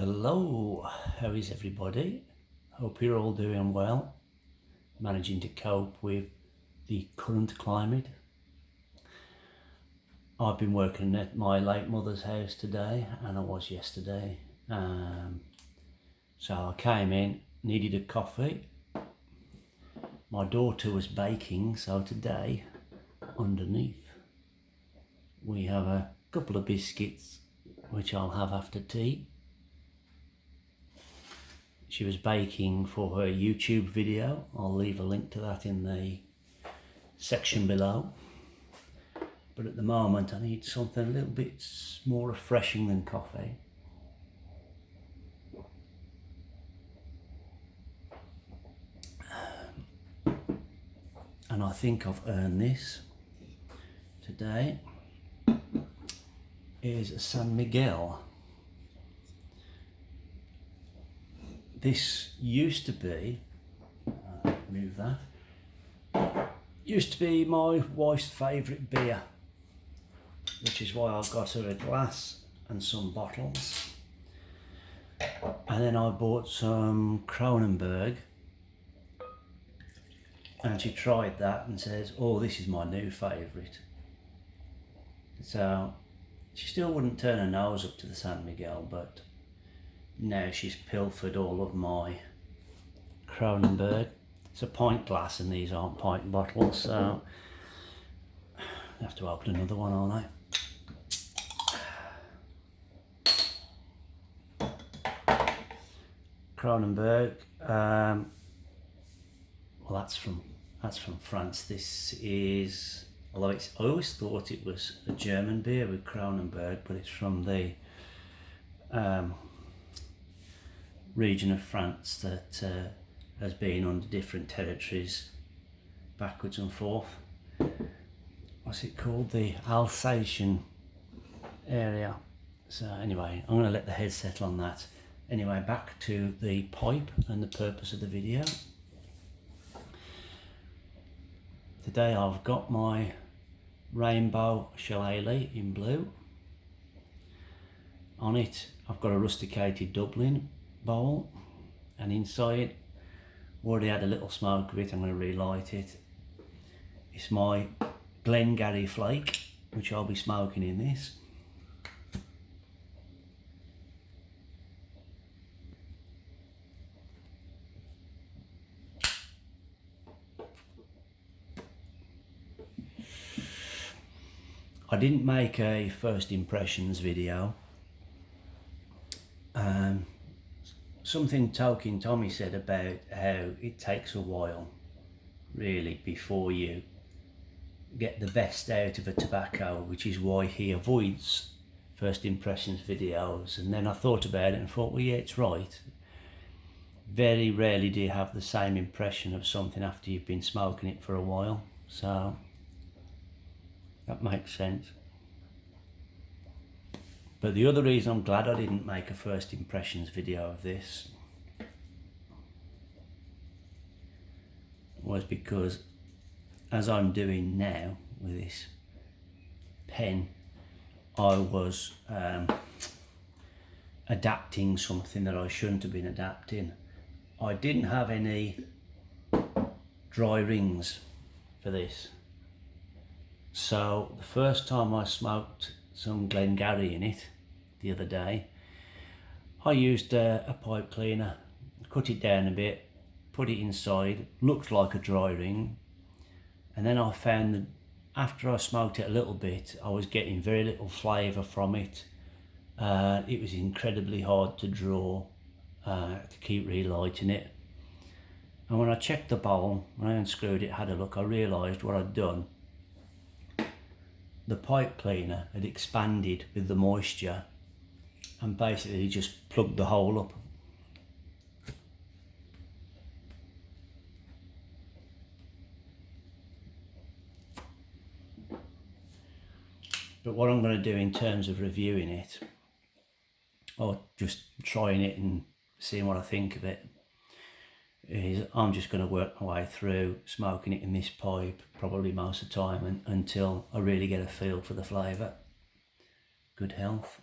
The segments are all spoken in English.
Hello, how is everybody? Hope you're all doing well, managing to cope with the current climate. I've been working at my late mother's house today, and I was yesterday. So I came in, needed a coffee. My daughter was baking, so today, underneath, we have a couple of biscuits, which I'll have after tea. She was baking for her YouTube video. I'll leave a link to that in the section below. But at the moment I need something a little bit more refreshing than coffee. And I think I've earned this today. Is a San Miguel. This used to be, move that, used to be my wife's favourite beer, which is why I got her a glass and some bottles. And then I bought some Kronenberg, and she tried that and says, oh, this is my new favourite. So she still wouldn't turn her nose up to the San Miguel, but now she's pilfered all of my Kronenberg. It's a pint glass and these aren't pint bottles, so I have to open another one, aren't I? Kronenberg, well that's from France. This is, although I always thought it was a German beer with Kronenberg, but it's from the region of France that has been under different territories backwards and forth. What's it called? The Alsatian area. So anyway, I'm going to let the head settle on that. Anyway, back to the pipe and the purpose of the video. Today I've got my rainbow shillelagh in blue. On it I've got a rusticated Dublin bowl, and inside, already had a little smoke of it, I'm going to relight it. It's my Glengarry flake, which I'll be smoking in this. I didn't make a first impressions video. Something Talking Tommy said about how it takes a while really before you get the best out of a tobacco, which is why he avoids first impressions videos. And then I thought about it and thought, well, yeah, it's right. Very rarely do you have the same impression of something after you've been smoking it for a while, so that makes sense. But the other reason I'm glad I didn't make a first impressions video of this was because, as I'm doing now with this pen, I was adapting something that I shouldn't have been adapting. I didn't have any dry rings for this. So the first time I smoked some Glengarry in it the other day, I used a pipe cleaner, cut it down a bit, put it inside, looked like a dry ring, and then I found that after I smoked it a little bit, I was getting very little flavour from it. It was incredibly hard to draw, to keep relighting it. And when I checked the bowl, when I unscrewed it, had a look, I realised what I'd done. The pipe cleaner had expanded with the moisture and basically just plugged the hole up. But what I'm going to do in terms of reviewing it, or just trying it and seeing what I think of it, is I'm just going to work my way through smoking it in this pipe probably most of the time until I really get a feel for the flavour. Good health.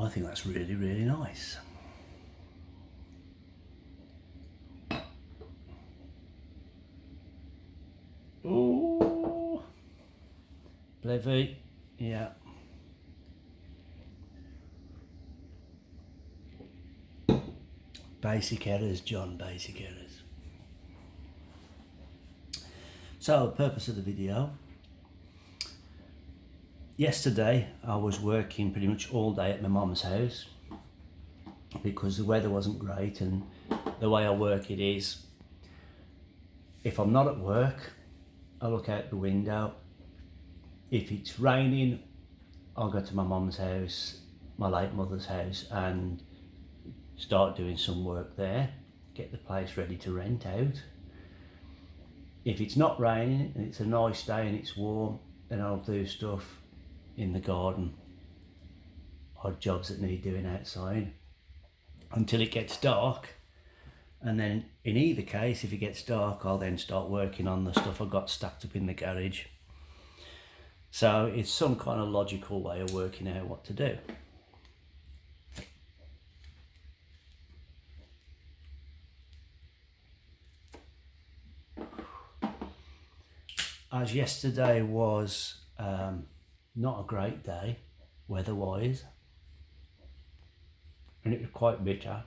I think that's really, really nice. Ooh, Blevy, yeah. Basic errors, John, basic errors. So, the purpose of the video. Yesterday, I was working pretty much all day at my mum's house because the weather wasn't great, and the way I work it is, if I'm not at work, I look out the window. If it's raining, I'll go to my mum's house, my late mother's house, and start doing some work there, get the place ready to rent out. If it's not raining and it's a nice day and it's warm, then I'll do stuff in the garden, odd jobs that need doing outside, until it gets dark. And then in either case, if it gets dark, I'll then start working on the stuff I've got stacked up in the garage. So it's some kind of logical way of working out what to do. As yesterday was not a great day weather-wise, and it was quite bitter.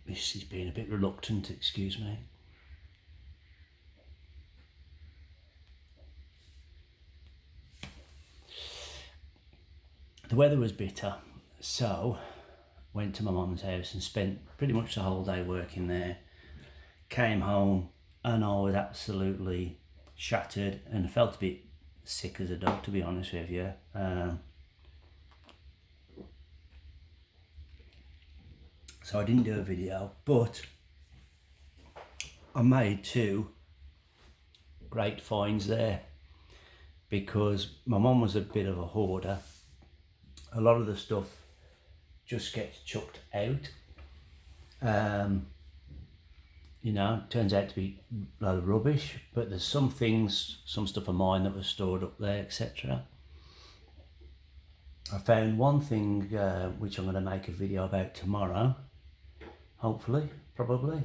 This is being a bit reluctant, excuse me. The weather was bitter, so went to my mum's house and spent pretty much the whole day working there. Came home and I was absolutely shattered and felt a bit sick as a dog, to be honest with you. So I didn't do a video, but I made 2 great finds there because my mum was a bit of a hoarder. A lot of the stuff just gets chucked out. You know, turns out to be a lot of rubbish, but there's some things, some stuff of mine that was stored up there, etc. I found one thing which I'm going to make a video about tomorrow, hopefully, probably.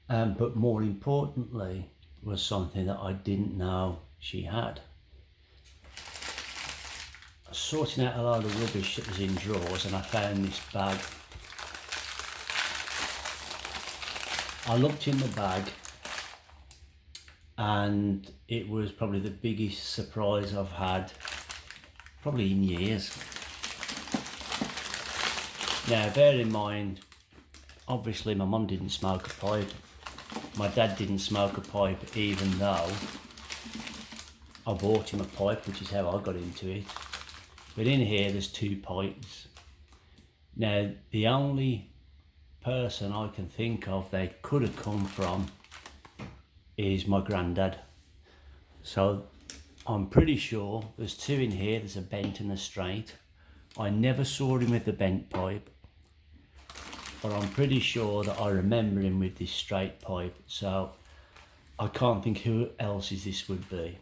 But more importantly was something that I didn't know she had. I was sorting out a lot of rubbish that was in drawers and I found this bag. I looked in the bag and it was probably the biggest surprise I've had probably in years. Now bear in mind, obviously my mum didn't smoke a pipe, my dad didn't smoke a pipe, even though I bought him a pipe, which is how I got into it. But in here there's 2 pipes. Now the only person I can think of they could have come from is my granddad. So I'm pretty sure there's 2 in here, there's a bent and a straight. I never saw him with the bent pipe, but I'm pretty sure that I remember him with this straight pipe, so I can't think who else's this would be.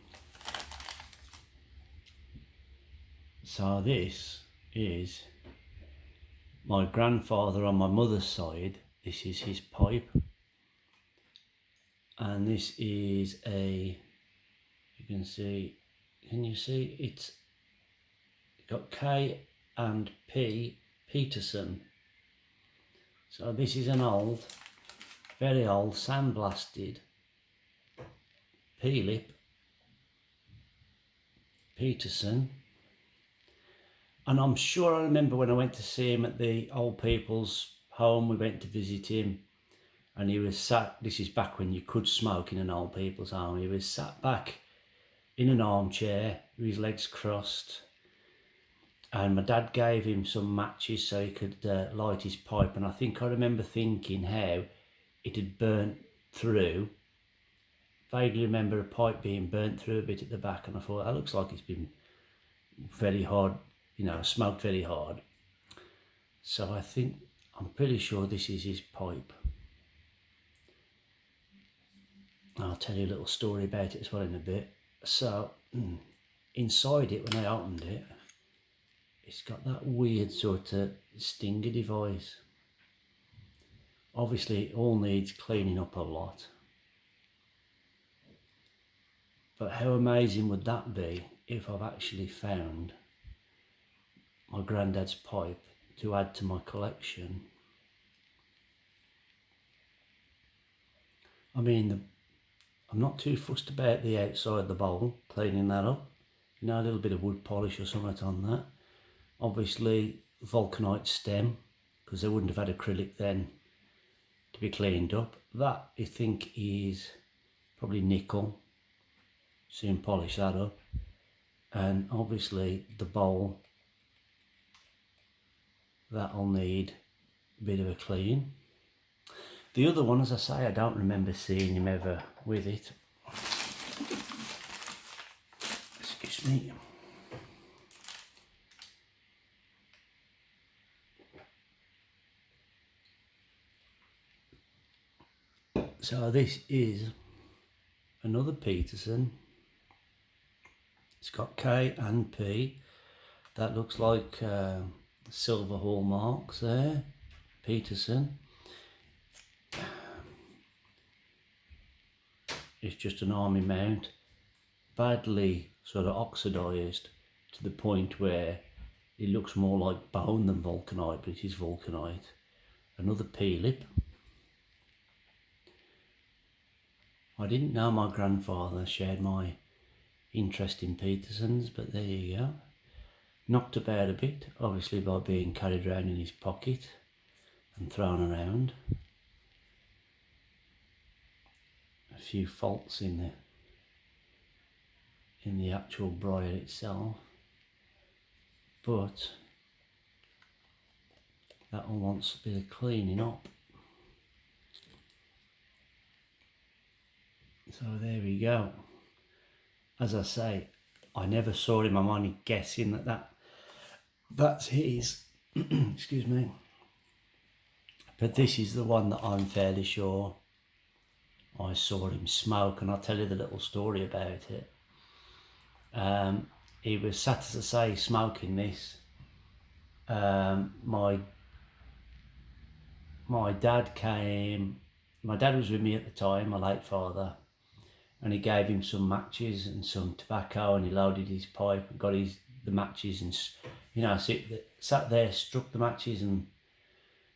So this is my grandfather on my mother's side. This is his pipe, and this is a, you can see, can you see, it's got K and P Peterson. So this is an old, very old sandblasted P-lip Peterson. And I'm sure I remember when I went to see him at the old people's home, we went to visit him and he was sat, this is back when you could smoke in an old people's home, he was sat back in an armchair with his legs crossed, and my dad gave him some matches so he could light his pipe, and I think I remember thinking how it had burnt through. Vaguely remember a pipe being burnt through a bit at the back, and I thought that looks like it's been very hard, you know, smoked very hard. So I think, I'm pretty sure this is his pipe. I'll tell you a little story about it as well in a bit. So inside it, when I opened it, it's got that weird sort of stinger device. Obviously it all needs cleaning up a lot, but how amazing would that be if I've actually found my granddad's pipe to add to my collection. I mean, I'm not too fussed about the outside of the bowl, cleaning that up. You know, a little bit of wood polish or something on that. Obviously vulcanite stem, because they wouldn't have had acrylic then to be cleaned up. That I think is probably nickel, soon polish that up. And obviously the bowl, that'll need a bit of a clean. The other one, as I say, I don't remember seeing him ever with it. Excuse me. So this is another Peterson. It's got K and P. That looks like silver hallmarks there. Peterson. It's just an army mount, badly sort of oxidised to the point where it looks more like bone than vulcanite, but it is vulcanite. Another P-lip. I didn't know my grandfather shared my interest in Petersons, but there you go. Knocked about a bit, obviously by being carried around in his pocket and thrown around. A few faults in the actual briar itself, but that one wants a bit of cleaning up. So there we go. As I say, I never saw him. I'm only guessing that's his. Excuse me. But this is the one that I'm fairly sure I saw him smoke, and I'll tell you the little story about it. He was sat, as I say, smoking this. My dad came. My dad was with me at the time, my late father, and he gave him some matches and some tobacco, and he loaded his pipe and got the matches, and you know, sat there, struck the matches and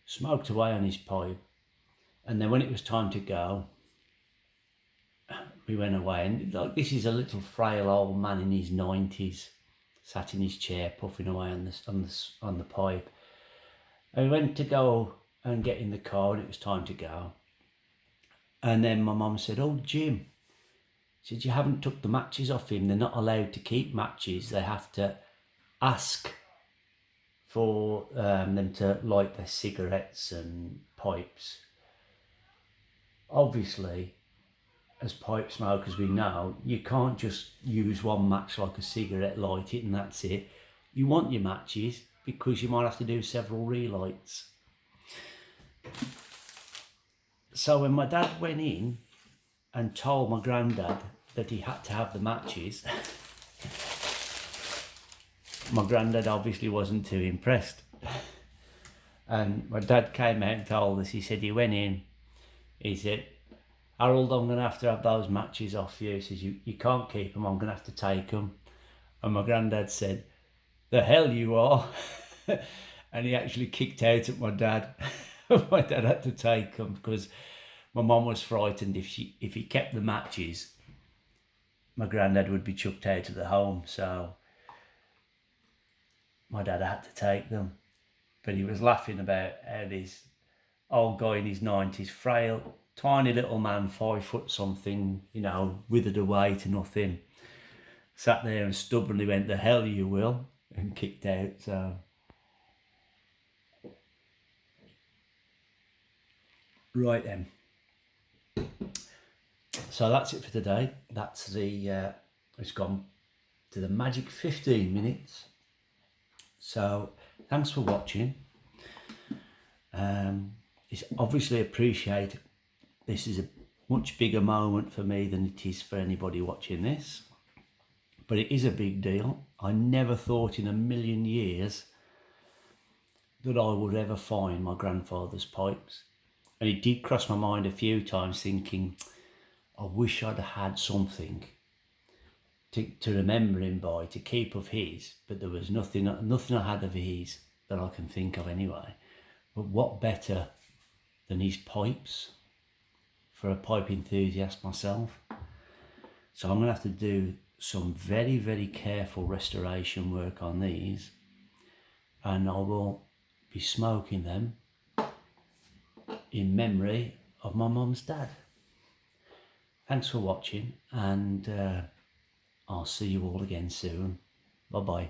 smoked away on his pipe. And then when it was time to go, we went away, and like, this is a little frail old man in his 90s, sat in his chair puffing away on the pipe. And we went to go and get in the car, and it was time to go. And then my mum said, "Oh, Jim," said, "you haven't took the matches off him. They're not allowed to keep matches. They have to ask for them to light their cigarettes and pipes." Obviously, as pipe smokers, we know you can't just use one match like a cigarette, light it and that's it. You want your matches because you might have to do several relights. So when my dad went in and told my granddad that he had to have the matches, my granddad obviously wasn't too impressed. And my dad came out and told us, he said, he went in, he said, "Harold, I'm going to have those matches off you." He says, you can't keep them, I'm going to have to take them. And my granddad said, "The hell you are." And he actually kicked out at my dad. My dad had to take them because my mum was frightened if he kept the matches, my granddad would be chucked out of the home. So my dad had to take them. But he was laughing about how this old guy in his 90s, frail, tiny little man, 5 foot something, you know, withered away to nothing, sat there and stubbornly went, "The hell you will," and kicked out. So right then. So that's it for today. That's it's gone to the magic 15 minutes. So thanks for watching. It's obviously appreciate. This is much bigger moment for me than it is for anybody watching this. But it is a big deal. I never thought in a million years that I would ever find my grandfather's pipes. And it did cross my mind a few times thinking, I wish I'd had something to remember him by, to keep of his, but there was nothing I had of his that I can think of anyway. But what better than his pipes for a pipe enthusiast myself? So I'm going to have to do some very, very careful restoration work on these, and I will be smoking them in memory of my mum's dad. Thanks for watching, and I'll see you all again soon. Bye bye.